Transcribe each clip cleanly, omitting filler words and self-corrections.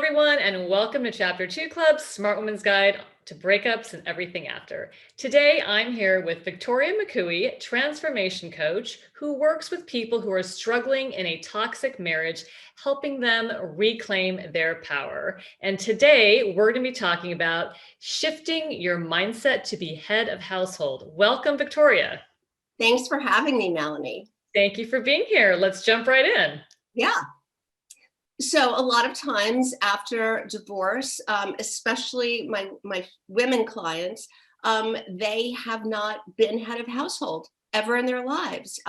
everyone, and welcome to Chapter 2 Club's Smart Woman's Guide to Breakups and Everything After. Today, I'm here with Victoria McCooey, transformation coach, who works with people who are struggling in a toxic marriage, helping them reclaim their power. And today, we're going to be talking about shifting your mindset to be head of household. Welcome, Victoria. Thanks for having me, Melanie. Thank you for being here. Let's jump right in. Yeah. So a lot of times after divorce, especially my women clients, they have not been head of household ever in their lives.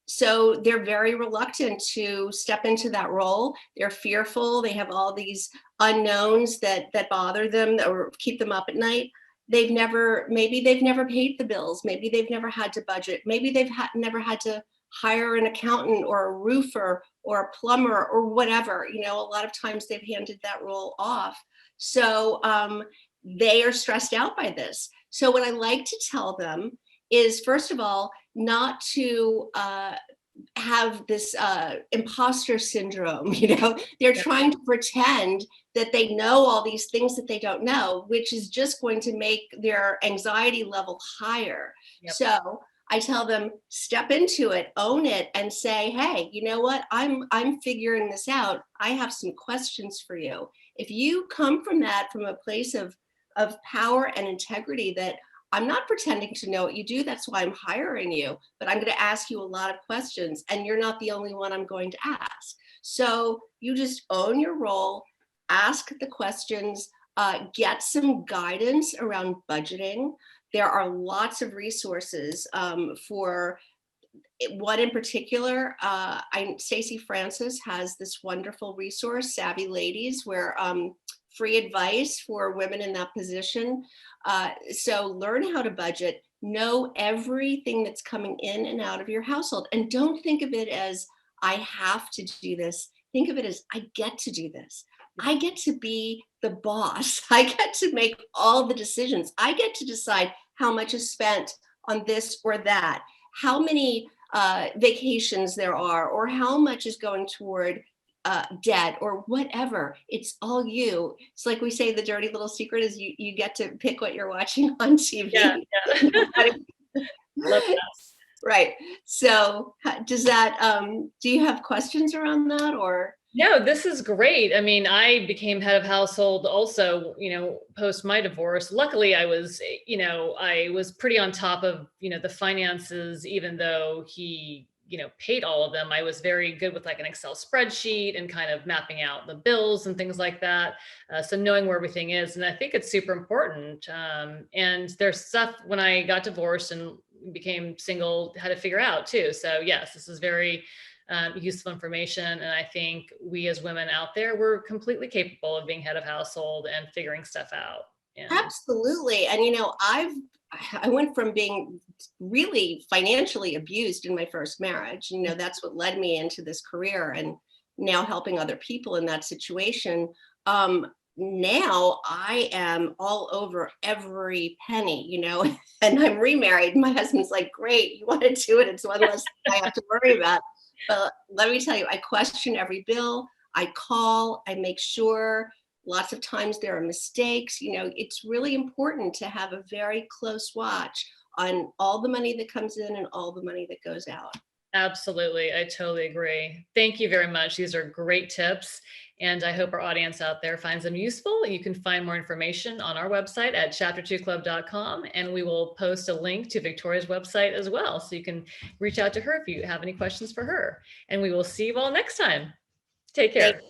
So they're very reluctant to step into that role. They're fearful. They have all these unknowns that bother them or keep them up at night. Maybe they've never paid the bills. Maybe they've never had to budget. Maybe they've never had to hire an accountant or a roofer or a plumber or whatever. A lot of times they've handed that role off. So they are stressed out by this. So what I like to tell them is, first of all, not to have this imposter syndrome. They're trying to pretend that they know all these things that they don't know, which is just going to make their anxiety level higher. Yep. So I tell them, step into it, own it, and say, hey, you know what? I'm figuring this out. I have some questions for you. If you come from a place of power and integrity, that I'm not pretending to know what you do, that's why I'm hiring you, but I'm going to ask you a lot of questions, and you're not the only one I'm going to ask. So you just own your role, ask the questions, get some guidance around budgeting. There are lots of resources for what in particular. Stacey Francis has this wonderful resource, Savvy Ladies, where free advice for women in that position. So learn how to budget, know everything that's coming in and out of your household. And don't think of it as, I have to do this. Think of it as, I get to do this. I get to be the boss. I get to make all the decisions. I get to decide how much is spent on this or that, how many vacations there are, or how much is going toward debt or whatever. It's all you. It's like we say, the dirty little secret is you get to pick what you're watching on TV. Yeah. Love that. Right. So does that, do you have questions around that or? No, this is great. I mean, I became head of household also, post my divorce. Luckily, I was pretty on top of, the finances, even though he, paid all of them. I was very good with like an Excel spreadsheet and kind of mapping out the bills and things like that. So knowing where everything is. And I think it's super important. And there's stuff when I got divorced and became single, had to figure out too. So yes, this is very useful information. And I think we as women out there, we're completely capable of being head of household and figuring stuff out. Yeah. Absolutely. And, I went from being really financially abused in my first marriage. That's what led me into this career, and now helping other people in that situation. Now I am all over every penny, and I'm remarried. My husband's like, great, you want to do it. It's one less thing I have to worry about. But let me tell you, I question every bill. I call, I make sure. Lots of times there are mistakes. It's really important to have a very close watch on all the money that comes in and all the money that goes out. Absolutely. I totally agree. Thank you very much. These are great tips. And I hope our audience out there finds them useful. You can find more information on our website at chapter2club.com. And we will post a link to Victoria's website as well. So you can reach out to her if you have any questions for her. And we will see you all next time. Take care.